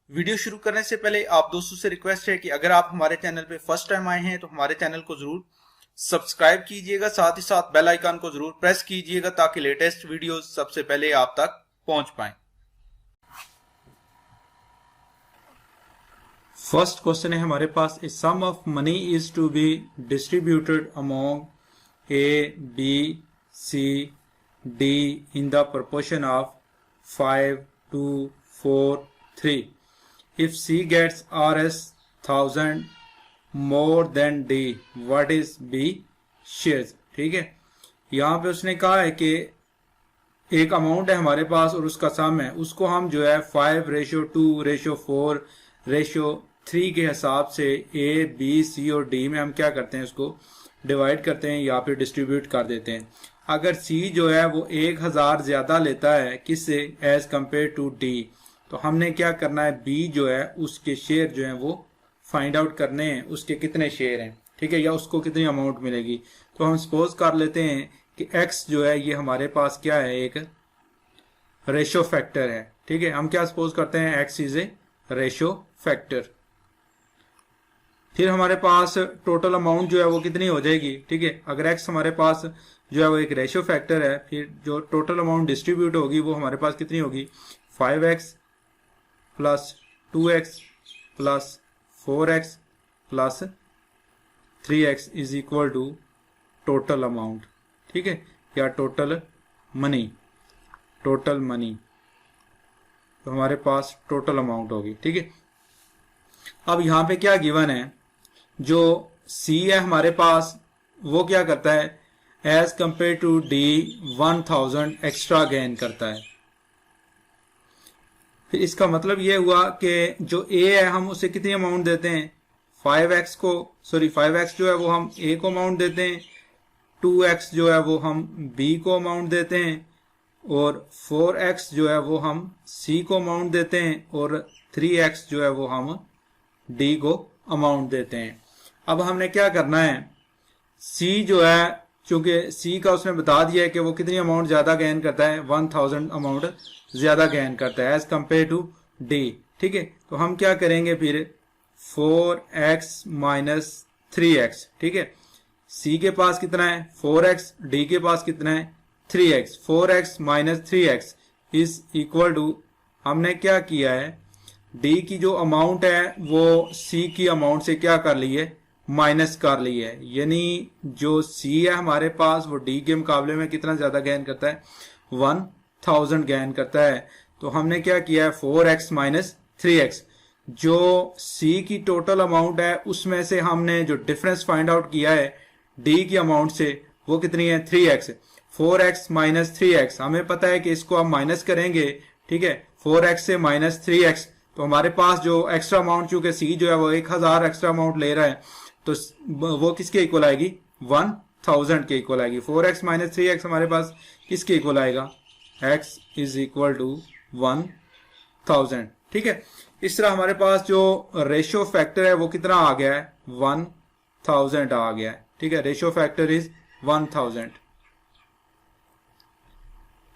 Video शुरू करने से पहले आप दोस्तों से रिक्वेस्ट है कि अगर आप हमारे चैनल पे फर्स्ट टाइम आए हैं तो हमारे चैनल को जरूर सब्सक्राइब कीजिएगा, साथ ही साथ बेल आइकन को जरूर प्रेस कीजिएगा ताकि लेटेस्ट वीडियो सबसे पहले आप तक पहुंच पाए। फर्स्ट क्वेश्चन है हमारे पास, a sum of money is to be distributed among A B C D in the proportion of 5 2 4 3. If C gets Rs 1000 more than D, what is B shares? ठीक है, यहाँ पे उसने कहा है कि एक अमाउंट है हमारे पास और उसका सम है, उसको हम जो है 5:2:4:3 के हिसाब से A, B, C और D में हम क्या करते हैं, उसको डिवाइड करते हैं या फिर डिस्ट्रीब्यूट कर देते हैं। अगर C जो है वो 1000 ज्यादा लेता है किससे, एज कंपेयर टू D, तो हमने क्या करना है, B जो है उसके शेयर जो है वो फाइंड आउट करने हैं, उसके कितने शेयर हैं, ठीक है, या उसको कितनी अमाउंट मिलेगी। तो हम सपोज कर लेते हैं कि X जो है ये हमारे पास क्या है, एक रेशो फैक्टर है, ठीक है। हम क्या सपोज करते हैं, X is a ratio factor. फिर हमारे पास टोटल अमाउंट जो है वो कितनी हो जाएगी, ठीक है। अगर X हमारे पास जो है वो एक रेशो फैक्टर है, फिर जो टोटल अमाउंट डिस्ट्रीब्यूट होगी वो हमारे पास कितनी होगी, 5x plus 2x plus 4x plus 3x is equal to total amount, ठीक है, या टोटल मनी। तो हमारे पास टोटल अमाउंट होगी, ठीक है। अब यहाँ पे क्या गिवन है, जो C है हमारे पास वो क्या करता है, as compared to D 1000 extra gain करता है। फिर इसका मतलब ये हुआ कि जो A है हम उसे कितनी अमाउंट देते हैं, 5x जो है वो हम A को अमाउंट देते हैं, 2x जो है वो हम B को अमाउंट देते हैं, और 4x जो है वो हम C को अमाउंट देते हैं, और 3x जो है वो हम D को अमाउंट देते हैं। अब हमने क्या करना है, C जो है चूंकि C का उसने बता दिया है कि वो कितनी अमाउंट ज्यादा गेन करता है, 1000 अमाउंट ज्यादा गेन करता है एज कंपेयर टू D, ठीक है। तो हम क्या करेंगे फिर, 4x माइनस 3x, ठीक है। C के पास कितना है 4x, D के पास कितना है 3x, 4x minus 3x is equal to, हमने क्या किया है, D की जो अमाउंट है वो C की अमाउंट से क्या कर ली है, माइनस कर ली है। यानी जो C है हमारे पास वो D के मुकाबले में कितना ज्यादा गेन करता है, 1000 गेन करता है। तो हमने क्या किया है, 4x माइनस 3x, जो C की टोटल अमाउंट है उसमें से हमने जो डिफरेंस फाइंड आउट किया है D की अमाउंट से वो कितनी है, 3x। 4x माइनस 3x, हमें पता है कि इसको हम माइनस करेंगे, ठीक है, 4x से माइनस 3x, तो हमारे पास जो एक्स्ट्रा अमाउंट, चूंकि C जो है वो 1000 एक्स्ट्रा अमाउंट ले रहा है, तो वो किसके इक्वल आएगी, 1000 के इक्वल आएगी। 4x माइनस 3x हमारे पास किसके इक्वल आएगा, x इज इक्वल टू 1000, ठीक है। इस तरह हमारे पास जो रेशियो फैक्टर है वो कितना आ गया है, 1000 आ गया है, ठीक है। Ratio factor is 1000।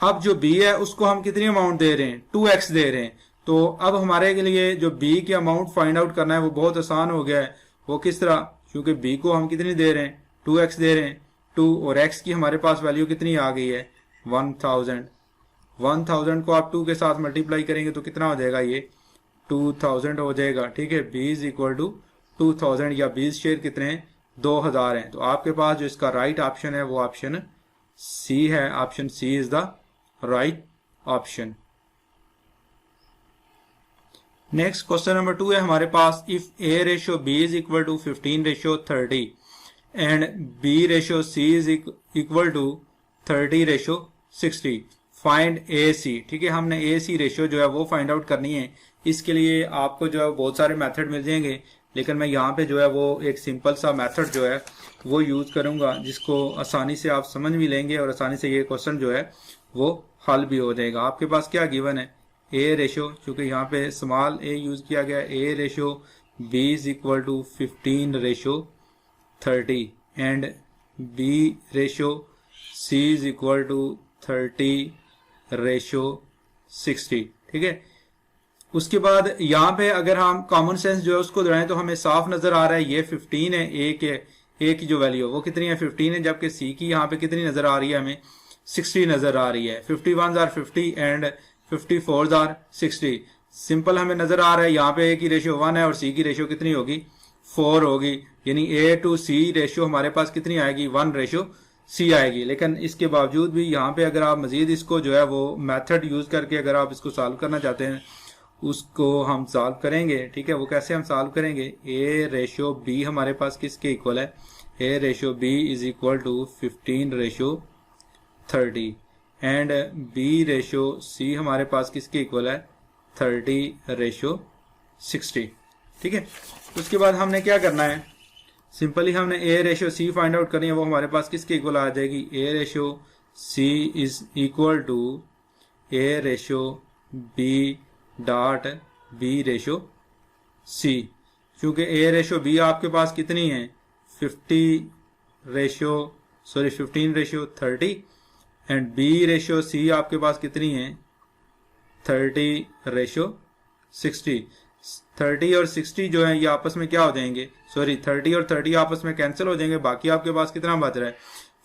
अब जो B है उसको हम कितनी अमाउंट दे रहे हैं, 2x दे रहे हैं। तो अब हमारे के लिए जो B की अमाउंट फाइंड आउट करना है वो बहुत आसान हो गया है। वो किस तरह, क्योंकि B को हम कितनी दे रहे हैं, 2x दे रहे हैं, 2, और x की हमारे पास वैल्यू कितनी आ गई है, 1000 को आप 2 के साथ मल्टीप्लाई करेंगे तो कितना हो जाएगा, ये 2000 हो जाएगा, ठीक है। B इज इक्वल टू 2000, या 20 शेयर कितने हैं, 2000 हैं। तो आपके पास जो इसका राइट ऑप्शन है वो ऑप्शन C है, option C is the right option. Next question number 2 है हमारे पास, if A ratio B is equal to 15:30 and B ratio C is equal to 30:60, find AC, ठीक है। हमने AC रेशियो जो है वो फाइंड आउट करनी है। इसके लिए आपको जो है बहुत सारे मेथड मिल जाएंगे, लेकिन मैं यहाँ पे जो है वो एक सिंपल सा मेथड जो है वो यूज करूंगा, जिसको आसानी से आप समझ भी लेंगे और आसानी से ये क्वेश्चन जो है वो हल भी हो जाएगा। आपके पास क्या गिवन है, A रेशियो, चूंकि यहाँ पे स्मॉल a यूज किया गया, A ratio B is equal to 15:30 and B ratio C is equal to 30:60, ठीक है। उसके बाद यहाँ पे अगर हम कॉमन सेंस जो है उसको दौड़ाएं तो हमें साफ नजर आ रहा है ये 15 है, ए की जो वैल्यू है वो कितनी है 15 है, जबकि सी की यहाँ पे कितनी नजर आ रही है हमें 60 नजर आ रही है। 51 आर 50 एंड 54 आर 60। सिंपल हमें नजर आ रहा है यहाँ पे ए की रेशियो 1 है और सी की रेशियो कितनी होगी 4 होगी, यानी ए टू सी रेशियो हमारे पास कितनी आएगी 1:C आएगी। लेकिन इसके बावजूद भी यहाँ पे अगर आप मजीद इसको जो है वो मेथड यूज करके अगर आप इसको सॉल्व करना चाहते हैं उसको हम सॉल्व करेंगे। ठीक है, वो कैसे हम सॉल्व करेंगे, ए रेशियो बी हमारे पास किसके इक्वल है, A ratio B is equal to 15:30 and B ratio C हमारे पास किसके इक्वल है 30:60। ठीक है, उसके बाद हमने क्या करना है, सिंपली हमने A ratio C find out करनी है, वो हमारे पास किसके इक्वल आ जाएगी, A ratio C is equal to A ratio B dot B ratio C. क्योंकि ए रेशियो बी आपके पास कितनी है 15:30 एंड बी रेशियो सी आपके पास कितनी है 30:60। 30 और 60 जो है ये आपस में क्या हो जाएंगे, 30 और 30 आपस में कैंसिल हो जाएंगे, बाकी आपके पास कितना बच रहा है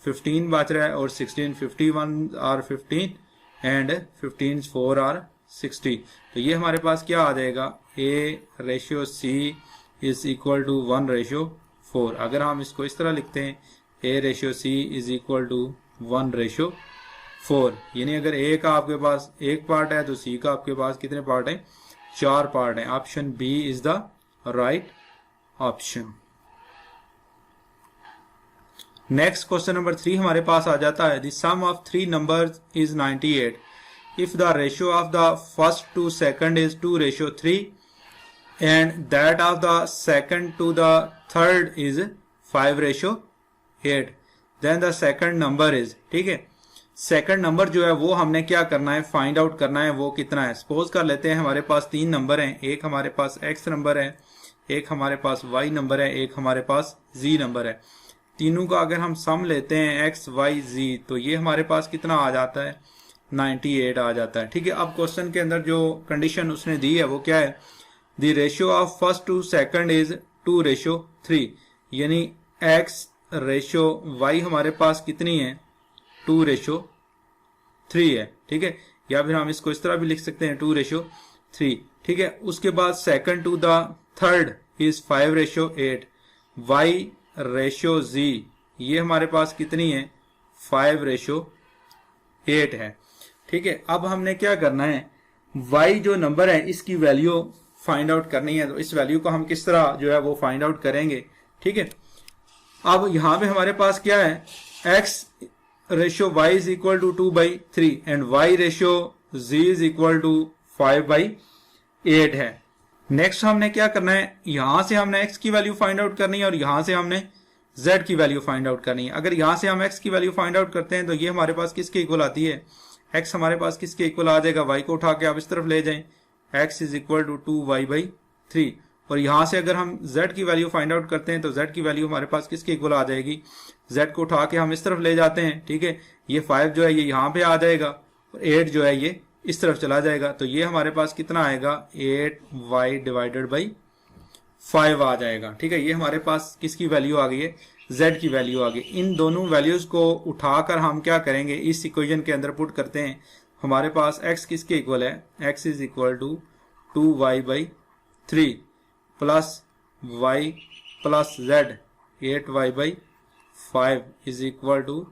15 बच रहा है और 16 51 आर 15 एंड 15 4 आर 60। तो ये हमारे पास क्या आ जाएगा, A ratio C is equal to 1:4। अगर हम इसको इस तरह लिखते हैं A ratio C is equal to 1:4, यानी अगर ए का आपके पास एक पार्ट है तो सी का आपके पास कितने पार्ट है 4 पार्ट है। Option B is the right option. Next question number 3 हमारे पास आ जाता है, the sum of 3 numbers is 98 if the ratio of the first to second is 2:3 and that of the second to the third is 5:8 then the second number is। ठीक है, second number जो है वो हमने क्या करना है फाइंड आउट करना है, वो कितना है। सपोज कर लेते हैं हमारे पास 3 नंबर हैं, एक हमारे पास x नंबर है, एक हमारे पास y नंबर है, एक हमारे पास z नंबर है। तीनों का अगर हम सम लेते हैं x y z तो ये हमारे पास कितना आ जाता है 98 आ जाता है। ठीक है, अब क्वेश्चन के अंदर जो कंडीशन उसने दी है वो क्या है, the ratio of first to second is 2:3, यानी x रेशियो y हमारे पास कितनी है 2:3 है। ठीक है, या फिर हम इसको इस तरह भी लिख सकते हैं 2:3। ठीक है, उसके बाद second to the third is 5:8, y ratio z ये हमारे पास कितनी है 5:8 है। ठीक है, अब हमने क्या करना है, y जो नंबर है इसकी वैल्यू फाइंड आउट करनी है, तो इस वैल्यू को हम किस तरह जो है वो फाइंड आउट करेंगे। ठीक है, अब यहां पे हमारे पास क्या है, x ratio y is equal to 2/3 and y ratio z is equal to 5/8 है। नेक्स्ट हमने क्या करना है, यहां से हमने x की वैल्यू फाइंड आउट करनी है और यहां से हमने z की वैल्यू फाइंड आउट करनी है। अगर यहां से हम x की वैल्यू फाइंड आउट करते हैं तो ये हमारे पास किसके इक्वल आती है, x हमारे पास किसके इक्वल आ जाएगा, y को उठा के आप इस तरफ ले जाएं, x is equal to 2y/3। और यहां से अगर हम z की वैल्यू फाइंड आउट करते हैं तो z की वैल्यू हमारे पास किसके इक्वल आ जाएगी, z को उठा के हम इस तरफ ले जाते हैं। ठीक है, ये 5 जो है ये यहाँ पे आ जाएगा और 8 जो है ये इस तरफ चला जाएगा, तो ये हमारे पास कितना आएगा 8y/5 आ जाएगा। ठीक है, ये हमारे पास किसकी वैल्यू आ गई है, z की वैल्यू आ गई। इन दोनों वैल्यूज को उठाकर हम क्या करेंगे, इस इक्वेशन के अंदर पुट करते हैं। हमारे पास x किसके इक्वल है, x is equal to 2y/3 plus y plus z 8y/5 is equal to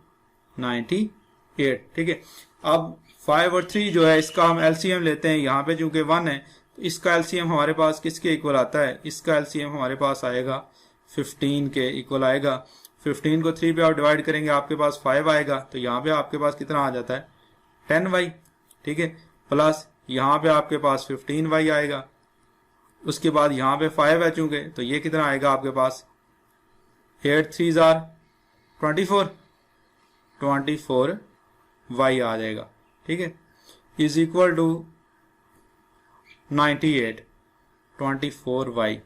98। ठीक है, अब 5 और 3 जो है इसका हम एलसीएम लेते हैं, यहाँ पे चूंकि 1 है तो इसका एलसीएम हमारे पास किसके इक्वल आता है, इसका एलसीएम हमारे पास आएगा 15 के इक्वल आएगा। 15 को 3 पे आप डिवाइड करेंगे आपके पास 5 आएगा, तो यहाँ पे आपके पास कितना आ जाता है 10y। ठीक है, प्लस यहाँ पे आपके पास 15y आएगा, उसके बाद यहाँ पे 5 है चूंकि, तो ये कितना आएगा आपके पास 8 3s are 24y आ जाएगा। ठीक है, is equal to 98 24y।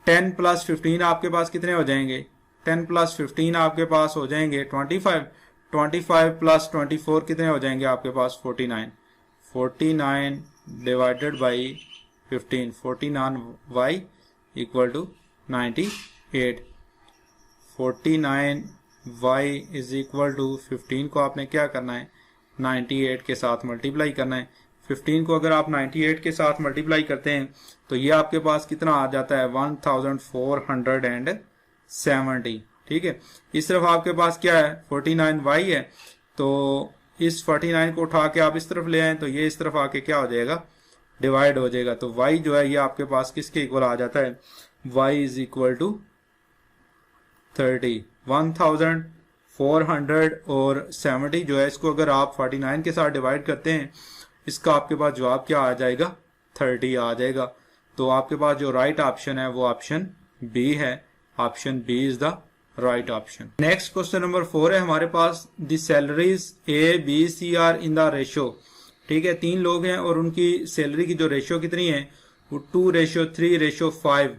10 plus 15 आपके पास कितने हो जाएंगे, 10 प्लस 15 आपके पास हो जाएंगे 25, 25 प्लस 24 कितने हो जाएंगे आपके पास 49 divided by 15, 49y equal to 98। 49y is equal to 15 को आपने क्या करना है 98 के साथ मल्टीप्लाई करना है। 15 को अगर आप 98 के साथ मल्टीप्लाई करते हैं तो ये आपके पास कितना आ जाता है 1470। ठीक है, इस तरफ आपके पास क्या है 49y है, तो इस 49 को उठा के आप इस तरफ ले आए तो ये इस तरफ आके क्या हो जाएगा डिवाइड हो जाएगा। तो y जो है ये आपके पास किसके इक्वल आ जाता है y इज इक्वल टू 30। 1470 जो है इसको अगर आप 49 के साथ डिवाइड करते हैं इसका आपके पास जवाब क्या आ जाएगा 30 आ जाएगा। तो आपके पास जो राइट ऑप्शन है वो ऑप्शन बी है। Option B is the right option. Next question number 4 है हमारे पास the salaries A B C are in the ratio. ठीक है, 3 लोग हैं और उनकी सैलरी की जो रेशो कितनी है वो 2:3:5।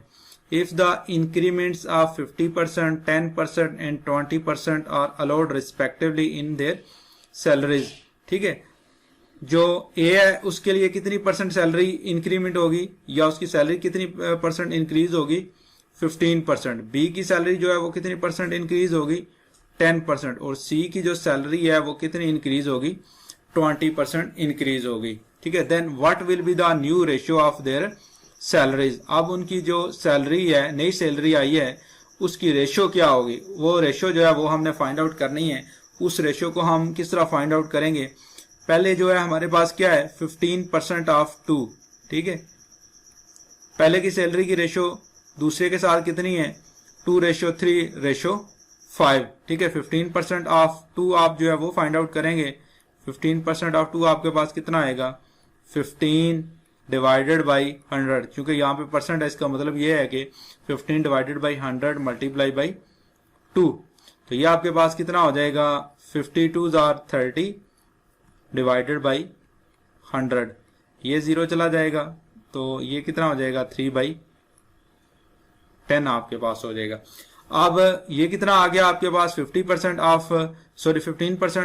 If the increments of 50%, 10% and 20% are allowed respectively in their salaries। ठीक है, जो A है उसके लिए कितनी परसेंट सैलरी इंक्रीमेंट होगी या उसकी सैलरी कितनी परसेंट इंक्रीज होगी 15%। B की सैलरी जो है वो कितनी परसेंट इंक्रीज होगी 10%। और C की जो सैलरी है वो कितनी इंक्रीज होगी 20% इंक्रीज होगी। ठीक है, then what will be the new ratio of their salaries. अब उनकी जो सैलरी है नई सैलरी आई है उसकी रेशो क्या होगी, वो रेशो जो है वो हमने फाइंड आउट करनी है। उस रेशो को हम किस तरह फाइंड आउट करेंगे, पहले जो है हमारे पास क्या है 15% ऑफ 2। ठीक है, पहले की सैलरी की रेशो दूसरे के साथ कितनी है 2:3:5। ठीक है, 15% ऑफ 2 आप जो है वो फाइंड आउट करेंगे। 15% ऑफ 2 आपके पास कितना आएगा 15 डिवाइडेड बाई 100। क्योंकि यहाँ पे परसेंट है इसका मतलब ये है कि 15 डिवाइडेड बाई 100 मल्टीप्लाई बाई 2। तो ये आपके पास कितना हो जाएगा 52 आर 30 डिवाइडेड बाई 100। ये 0 चला जाएगा तो ये कितना हो जाएगा 3/10 आपके पास हो जाएगा। अब ये कितना आ गया आपके पास 15%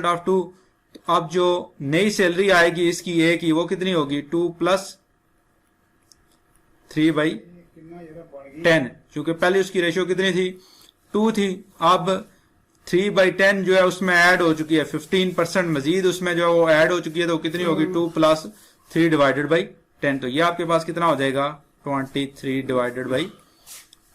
ऑफ 2। अब जो नई सैलरी आएगी इसकी ए की वो कितनी होगी 2 + 3/10। क्योंकि पहले उसकी रेशियो कितनी थी 2 थी, अब 3/10 जो है उसमें ऐड हो चुकी है 15% मजीद उसमें जो है वो ऐड हो चुकी है तो कितनी होगी 2 + 3 डिवाइडेड बाई 10। तो ये आपके पास कितना हो जाएगा 23 डिवाइडेड बाई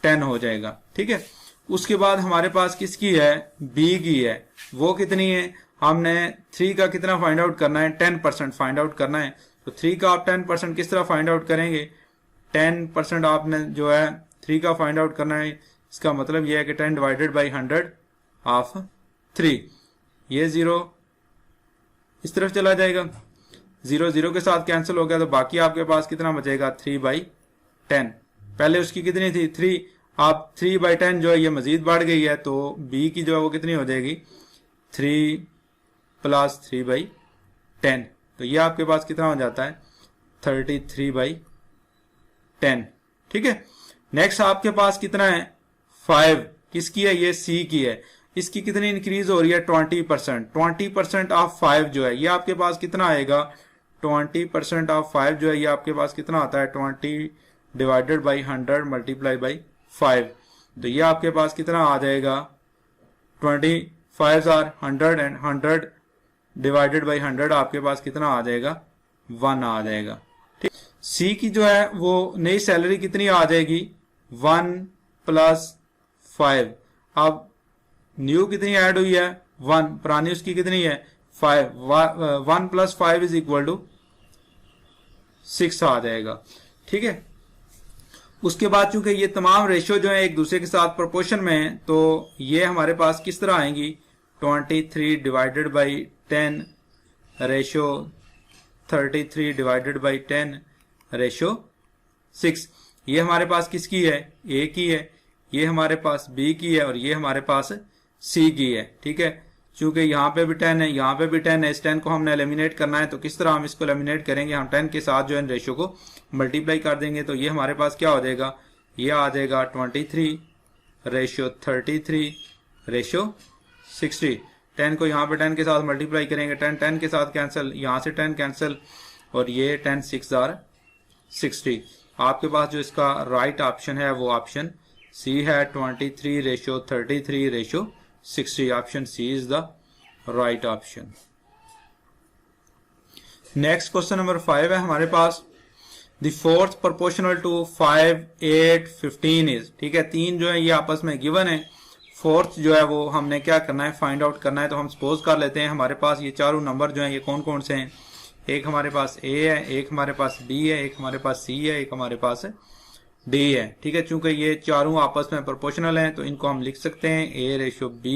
10 हो जाएगा। ठीक है, उसके बाद हमारे पास किसकी है बी की है, वो कितनी है हमने 3 का कितना फाइंड आउट करना है 10% फाइंड आउट करना है। तो 3 का आप 10% किस तरह फाइंड आउट करेंगे 10% आपने जो है 3 का फाइंड आउट करना है। इसका मतलब यह है कि 10 डिवाइडेड बाई 100 ऑफ 3। ये 0 इस तरफ चला जाएगा, 0 0 के साथ कैंसिल हो गया तो बाकी आपके पास कितना बचेगा 3/10। पहले उसकी कितनी थी 3, आप 3/10 जो है ये मजीद बढ़ गई है तो बी की जो है वो कितनी हो जाएगी 3 + 3/10। तो ये आपके पास कितना हो जाता है 33/10। ठीक है, नेक्स्ट आपके पास कितना है 5। किसकी है ये सी की है, इसकी कितनी इंक्रीज हो रही है 20%। 20% ऑफ 5 जो है ये आपके पास कितना आएगा 20% ऑफ 5 जो है ये आपके पास कितना आता है 20 डिवाइडेड बाई 100 मल्टीप्लाई बाई 5। तो ये आपके पास कितना आ जाएगा 25 आर 100 एंड 100 डिवाइडेड बाई 100 आपके पास कितना आ जाएगा 1 आ जाएगा। ठीक, सी की जो है वो नई सैलरी कितनी आ जाएगी 1 + 5। अब न्यू कितनी ऐड हुई है 1, पुरानी उसकी कितनी है 5। 1 + 5 इज इक्वल टू 6 आ जाएगा। ठीक है, उसके बाद चूंकि ये तमाम रेशियो जो है एक दूसरे के साथ प्रोपोर्शन में है तो ये हमारे पास किस तरह आएंगी 23 divided by 10 ratio 33 divided by 10 ratio 6। ये हमारे पास किसकी है ए की है, ये हमारे पास बी की है और ये हमारे पास सी की है। ठीक है, चूंकि यहाँ पे भी 10 है यहाँ पे भी 10 है, इस 10 को हमने एलिमिनेट करना है तो किस तरह हम इसको एलिमिनेट करेंगे, हम 10 के साथ जो है रेशियो को मल्टीप्लाई कर देंगे तो ये हमारे पास क्या हो जाएगा ये आ जाएगा 23 रेशियो 33 रेशियो 60। 10 को यहाँ पे 10 के साथ मल्टीप्लाई करेंगे 10 10 के साथ कैंसिल, यहाँ से 10 कैंसिल और ये 10 6 आर 60। आपके पास जो इसका राइट ऑप्शन है वो ऑप्शन सी है, 23:33:60। Option C is the right option. Next question number 5 है हमारे पास, the fourth proportional to 5, 8, 15 is. ठीक है, तीन जो है ये आपस में गिवन है, फोर्थ जो है वो हमने क्या करना है, फाइंड आउट करना है। तो हम सपोज कर लेते हैं हमारे पास ये चारों नंबर जो है ये कौन कौन से हैं। एक हमारे पास ए है, एक हमारे पास बी है, एक हमारे पास सी है, एक हमारे पास डी है। ठीक है, चूंकि ये चारों आपस में प्रोपोर्शनल हैं तो इनको हम लिख सकते हैं A/B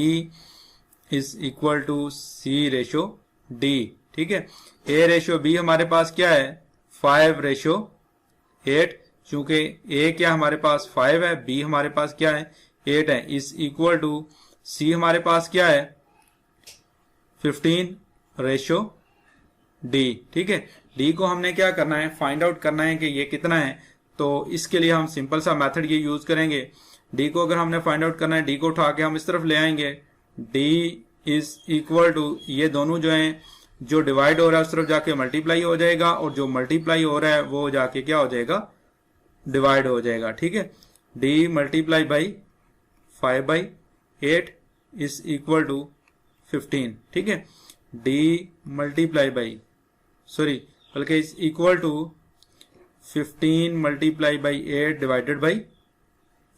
is equal to C/D। ठीक है, A/B हमारे पास क्या है, 5/8। चूंकि A क्या हमारे पास 5 है, B हमारे पास क्या है 8 है, इज इक्वल टू C हमारे पास क्या है 15/D। ठीक है, D को हमने क्या करना है, फाइंड आउट करना है कि ये कितना है। तो इसके लिए हम सिंपल सा मेथड ये यूज करेंगे। D को अगर हमने फाइंड आउट करना है, D को उठा के हम इस तरफ ले आएंगे, D इज इक्वल टू, ये दोनों जो हैं जो डिवाइड हो रहा है उस तरफ जाके मल्टीप्लाई हो जाएगा, और जो मल्टीप्लाई हो रहा है वो जाके क्या हो जाएगा, डिवाइड हो जाएगा। ठीक है, D multiply by 5/8 is equal to 15। ठीक है, D मल्टीप्लाई बाई बल्कि is equal to 15 multiply by 8 divided by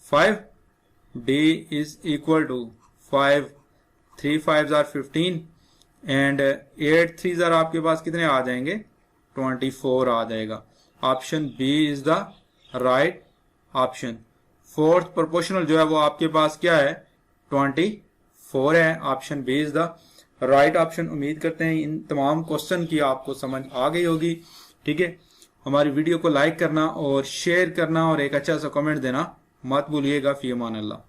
5। D is equal to 5, 3 5s are 15 and 8 3s are आपके पास कितने आ जाएंगे, 24 आ जाएगा। Option B is the right option. Fourth proportional जो है वो आपके पास क्या है, 24 है। Option B is the right option. उम्मीद करते हैं इन तमाम क्वेश्चन की आपको समझ आ गई होगी। ठीक है, हमारी वीडियो को लाइक करना और शेयर करना और एक अच्छा सा कमेंट देना मत भूलिएगा। फी अमान अल्लाह।